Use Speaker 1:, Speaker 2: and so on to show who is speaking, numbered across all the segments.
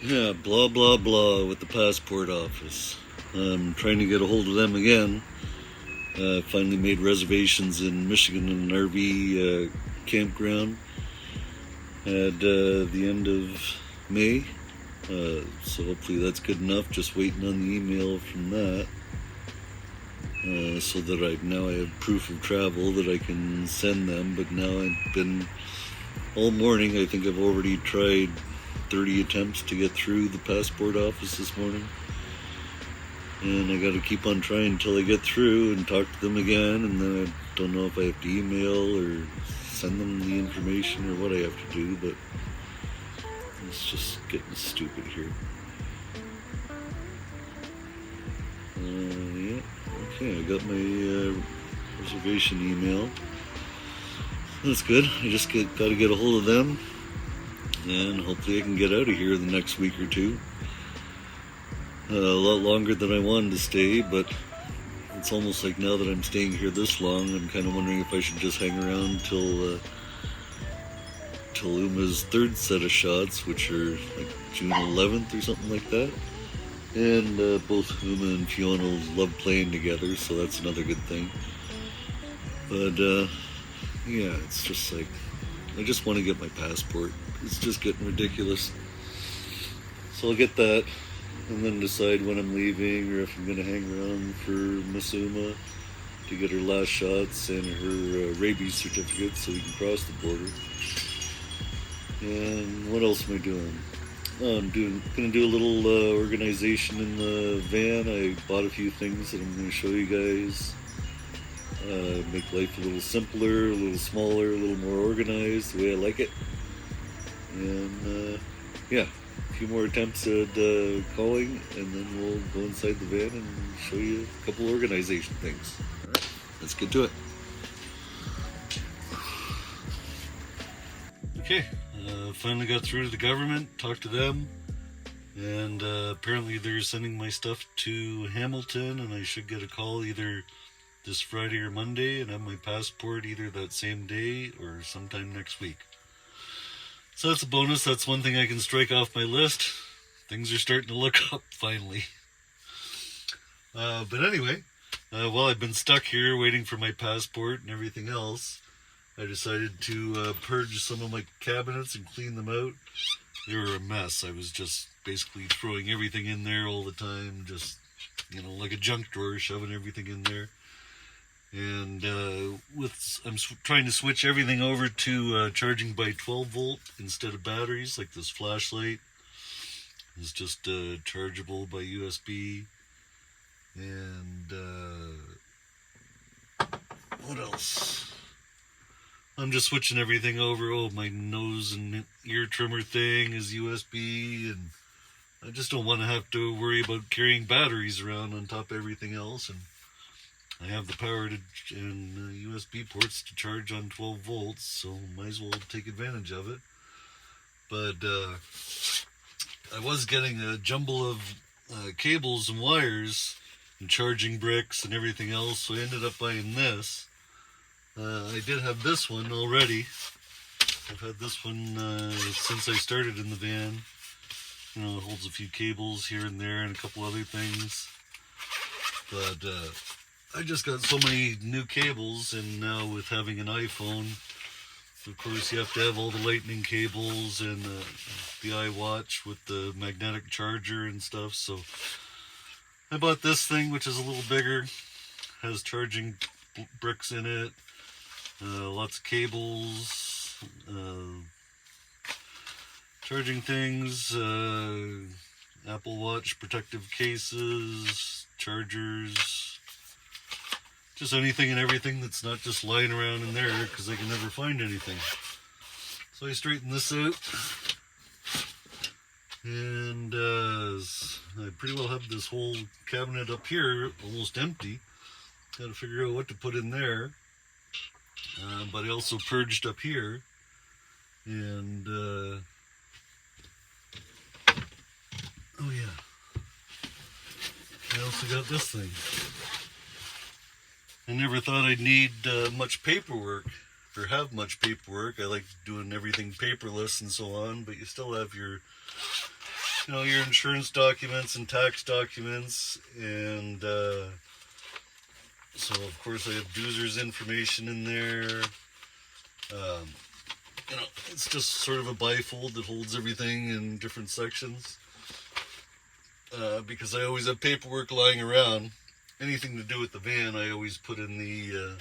Speaker 1: Yeah, blah, blah, blah with the passport office. I'm trying to get a hold of them again. Finally made reservations in Michigan in an RV campground at the end of May. So hopefully that's good enough. Just waiting on the email from that. So that I have proof of travel that I can send them. But now I've been all morning. I think I've already tried 30 attempts to get through the passport office this morning. And I got to keep on trying until I get through and talk to them again. And then I don't know if I have to email or send them the information or what I have to do. But it's just getting stupid here. Yeah. Okay, I got my reservation email. That's good. I just got to get a hold of them. And hopefully I can get out of here the next week or two. A lot longer than I wanted to stay, but it's almost like now that I'm staying here this long, I'm kind of wondering if I should just hang around till Uma's third set of shots, which are like June 11th or something like that. And both Uma and Fiona love playing together, so that's another good thing. But yeah, it's just like, I just want to get my passport. It's just getting ridiculous. So I'll get that and then decide when I'm leaving or if I'm going to hang around for Miss Uma to get her last shots and her rabies certificate so we can cross the border. And what else am I doing? I'm going to do a little organization in the van. I bought a few things that I'm going to show you guys. Make life a little simpler, a little smaller, a little more organized, the way I like it. And yeah, a few more attempts at calling, and then we'll go inside the van and show you a couple organization things. All right, let's get to it. Okay, finally got through to the government, talked to them, and apparently they're sending my stuff to Hamilton, and I should get a call either this Friday or Monday and have my passport either that same day or sometime next week. So that's a bonus. That's one thing I can strike off my list. Things are starting to look up finally. But anyway, while I've been stuck here waiting for my passport and everything else, I decided to purge some of my cabinets and clean them out. They were a mess. I was just basically throwing everything in there all the time, just, like a junk drawer, shoving everything in there. And I'm trying to switch everything over to charging by 12 volt instead of batteries, like this flashlight is just chargeable by USB. And what else? I'm just switching everything over. Oh, my nose and ear trimmer thing is USB, and I just don't want to have to worry about carrying batteries around on top of everything else. And I have the power and USB ports to charge on 12 volts, so might as well take advantage of it. But I was getting a jumble of cables and wires and charging bricks and everything else, so I ended up buying this. I did have this one already. I've had this one since I started in the van. It holds a few cables here and there and a couple other things. But I just got so many new cables, and now with having an iPhone, of course you have to have all the lightning cables and the iWatch with the magnetic charger and stuff. So I bought this thing, which is a little bigger, has charging bricks in it, lots of cables, charging things, Apple Watch protective cases, chargers, just anything and everything that's not just lying around in there, because I can never find anything. So I straightened this out, and I pretty well have this whole cabinet up here almost empty. Got to figure out what to put in there. But I also purged up here, and oh yeah, I also got this thing. I never thought I'd need much paperwork or have much paperwork. I like doing everything paperless and so on, but you still have your your insurance documents and tax documents, and so of course I have Doozer's information in there. Um, it's just sort of a bifold that holds everything in different sections. Because I always have paperwork lying around. Anything to do with the van, I always put in the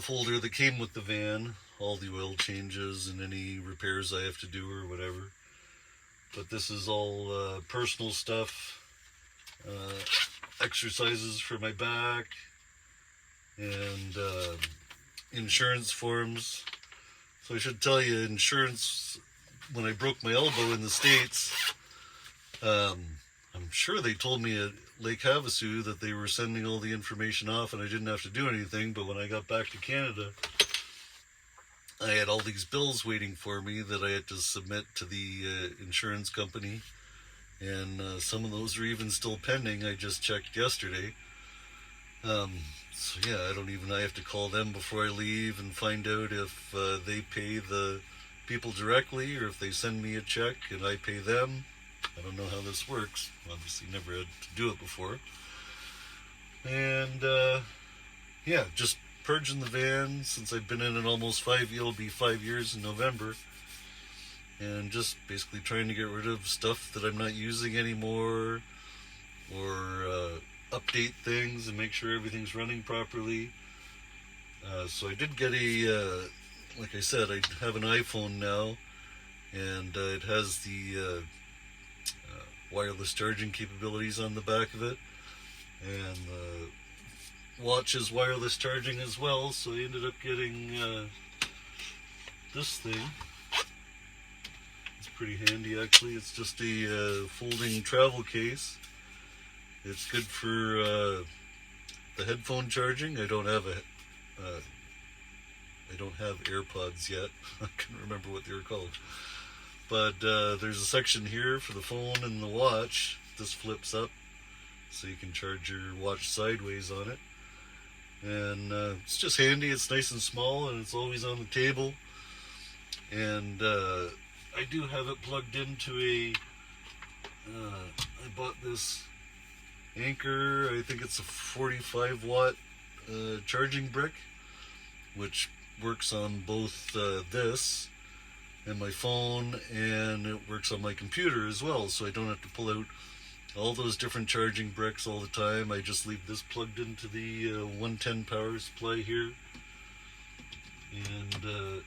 Speaker 1: folder that came with the van, all the oil changes and any repairs I have to do or whatever. But this is all personal stuff, exercises for my back, and insurance forms. So I should tell you, insurance, when I broke my elbow in the States, I'm sure they told me at Lake Havasu that they were sending all the information off and I didn't have to do anything. But when I got back to Canada, I had all these bills waiting for me that I had to submit to the insurance company. And some of those are even still pending. I just checked yesterday. So yeah, I have to call them before I leave and find out if they pay the people directly or if they send me a check and I pay them. I don't know how this works. Obviously never had to do it before. And yeah, just purging the van since I've been in it almost it'll be 5 years in November. And just basically trying to get rid of stuff that I'm not using anymore, or update things and make sure everything's running properly. So I did get like I said, I have an iPhone now, and it has the wireless charging capabilities on the back of it, and the watch is wireless charging as well. So I ended up getting this thing. It's pretty handy actually. It's just a folding travel case. It's good for the headphone charging. I don't have AirPods yet. I can't remember what they were called. But there's a section here for the phone and the watch. This flips up so you can charge your watch sideways on it. And it's just handy. It's nice and small, and it's always on the table. And I do have it plugged into I bought this Anchor, I think it's a 45 watt charging brick, which works on both this and my phone, and it works on my computer as well, so I don't have to pull out all those different charging bricks all the time. I just leave this plugged into the 110 power supply here and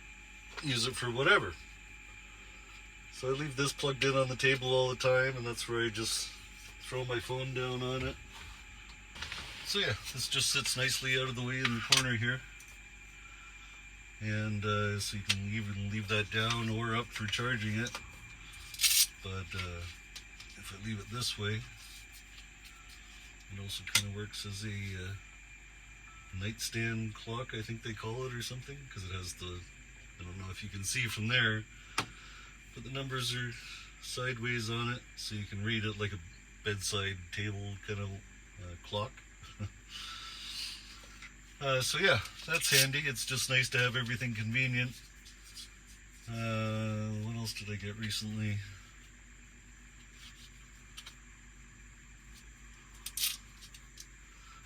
Speaker 1: use it for whatever. So I leave this plugged in on the table all the time, and that's where I just throw my phone down on it. So yeah, this just sits nicely out of the way in the corner here. And so you can even leave that down or up for charging it. But if I leave it this way, it also kind of works as a nightstand clock, I think they call it, or something, because it has I don't know if you can see from there, but the numbers are sideways on it, so you can read it like a bedside table kind of clock. So yeah, that's handy. It's just nice to have everything convenient. What else did I get recently?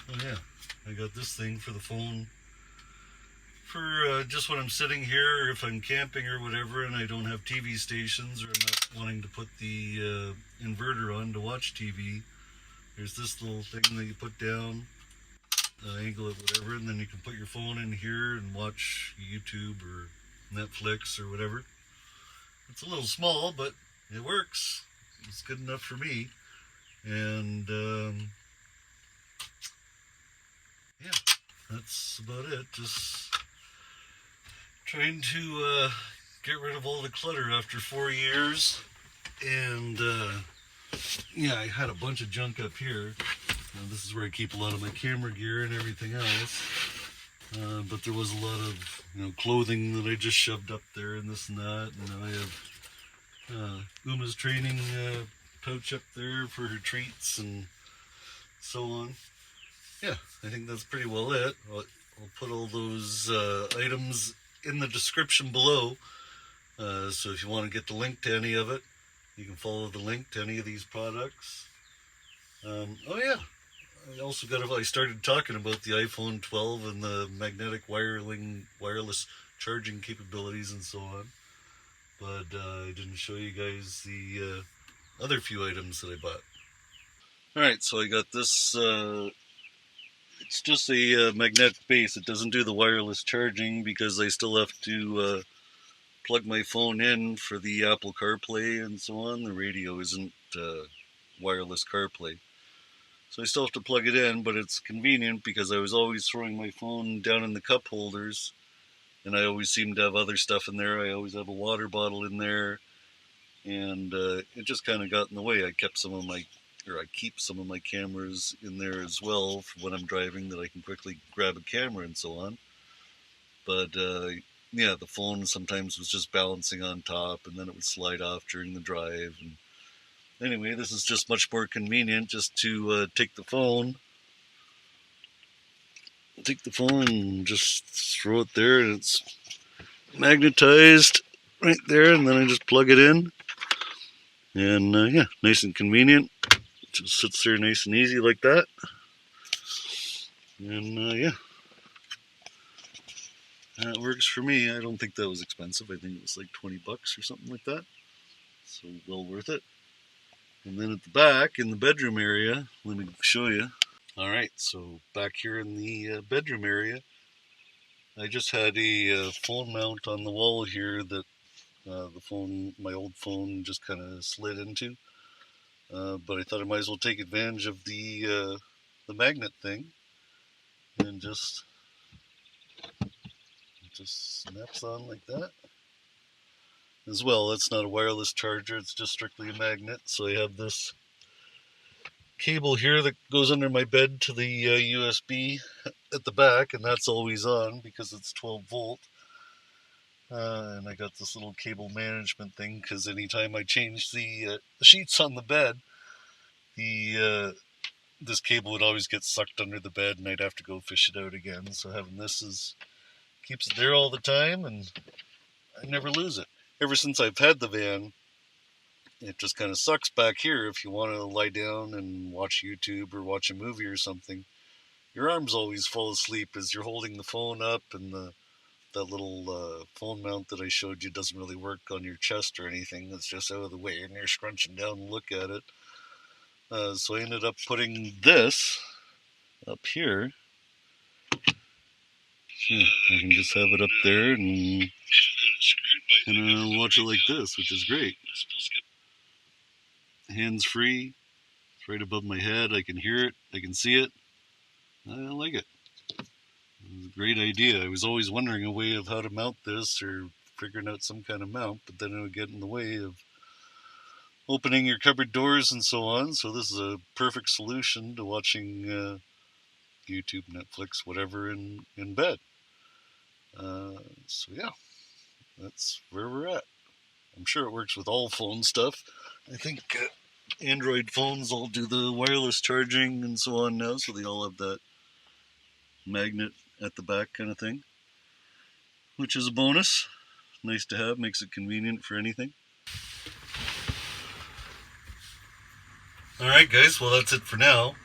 Speaker 1: Oh yeah, I got this thing for the phone. For just when I'm sitting here, or if I'm camping or whatever, and I don't have TV stations, or I'm not wanting to put the inverter on to watch TV, there's this little thing that you put down, angle it, whatever, and then you can put your phone in here and watch YouTube or Netflix or whatever. It's a little small, but it works. It's good enough for me. And yeah, that's about it. Just trying to get rid of all the clutter after 4 years. And yeah, I had a bunch of junk up here. This is where I keep a lot of my camera gear and everything else. But there was a lot of clothing that I just shoved up there and this and that. And then I have Uma's training pouch up there for her treats and so on. Yeah, I think that's pretty well it. I'll put all those items in the description below. So if you want to get the link to any of it, You can follow the link to any of these products. Oh yeah, I started talking about the iPhone 12 and the magnetic wireless charging capabilities and so on. But I didn't show you guys the other few items that I bought. Alright, so I got this, it's just a magnetic base. It doesn't do the wireless charging because I still have to plug my phone in for the Apple CarPlay and so on. The radio isn't wireless CarPlay. So I still have to plug it in, but it's convenient because I was always throwing my phone down in the cup holders, and I always seem to have other stuff in there. I always have a water bottle in there, and it just kind of got in the way. I keep some of my cameras in there as well for when I'm driving, that I can quickly grab a camera and so on. But yeah, the phone sometimes was just balancing on top, and then it would slide off during the drive. And anyway, this is just much more convenient just to take the phone and just throw it there, and it's magnetized right there, and then I just plug it in, and yeah, nice and convenient. It just sits there nice and easy like that, and yeah, that works for me. I don't think that was expensive. I think it was like $20 or something like that, so well worth it. And then at the back in the bedroom area, let me show you. Alright, so back here in the bedroom area, I just had a phone mount on the wall here that my old phone just kind of slid into. But I thought I might as well take advantage of the magnet thing, and just snaps on like that. As well, it's not a wireless charger, it's just strictly a magnet. So I have this cable here that goes under my bed to the USB at the back, and that's always on because it's 12 volt. And I got this little cable management thing because anytime I change the sheets on the bed, this cable would always get sucked under the bed, and I'd have to go fish it out again. So having this keeps it there all the time, and I never lose it. Ever since I've had the van, it just kind of sucks back here. If you want to lie down and watch YouTube or watch a movie or something, your arms always fall asleep as you're holding the phone up, and that little phone mount that I showed you doesn't really work on your chest or anything. It's just out of the way, and you're scrunching down to look at it. So I ended up putting this up here. Yeah, I can just have it up there and watch it like this, which is great. Hands free. It's right above my head. I can hear it. I can see it. I like it. It was a great idea. I was always wondering a way of how to mount this, or figuring out some kind of mount, but then it would get in the way of opening your cupboard doors and so on. So this is a perfect solution to watching YouTube, Netflix, whatever in bed. So yeah, that's where we're at. I'm sure it works with all phone stuff. I think Android phones all do the wireless charging and so on now, so they all have that magnet at the back kind of thing, which is a bonus. Nice to have, makes it convenient for anything. Alright guys, well that's it for now.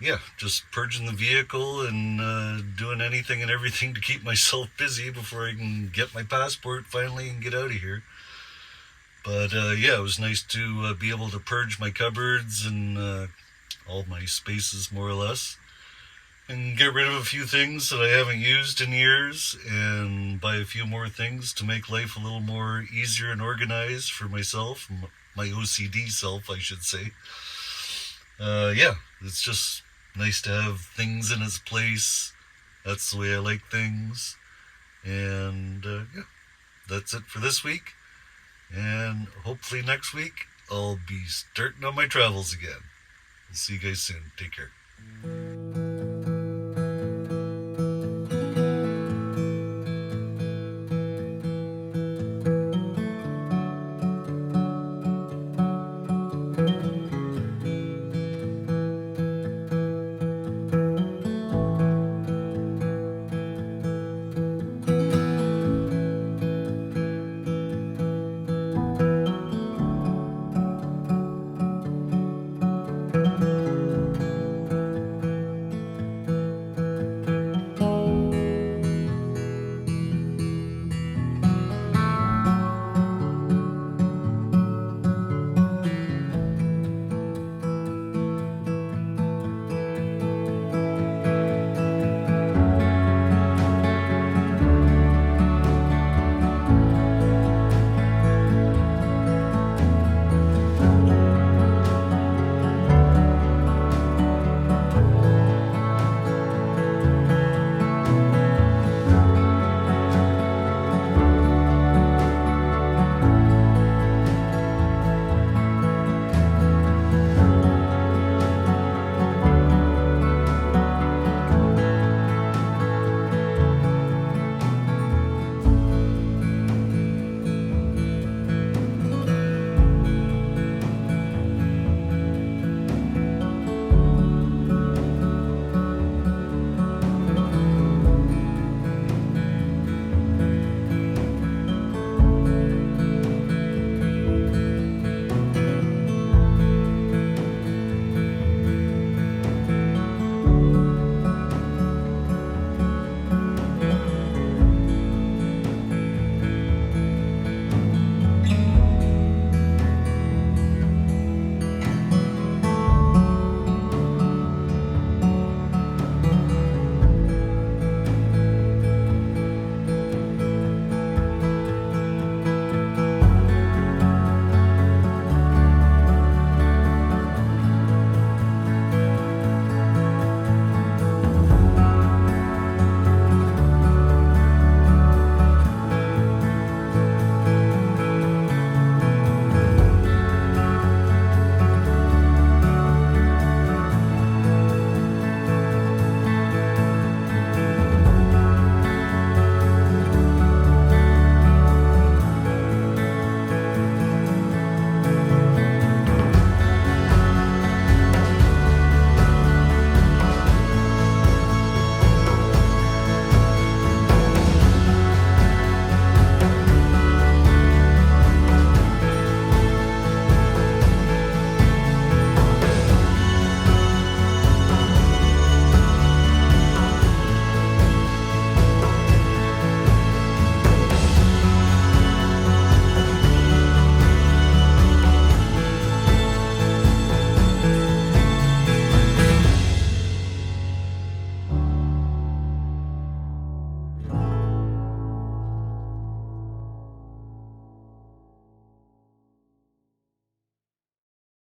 Speaker 1: Yeah, just purging the vehicle and doing anything and everything to keep myself busy before I can get my passport finally and get out of here. But yeah, it was nice to be able to purge my cupboards and all my spaces more or less, and get rid of a few things that I haven't used in years, and buy a few more things to make life a little more easier and organized for myself, my OCD self, I should say. Yeah, it's just nice to have things in its place. That's the way I like things. And yeah, that's it for this week. And hopefully next week I'll be starting on my travels again. I'll see you guys soon. Take care.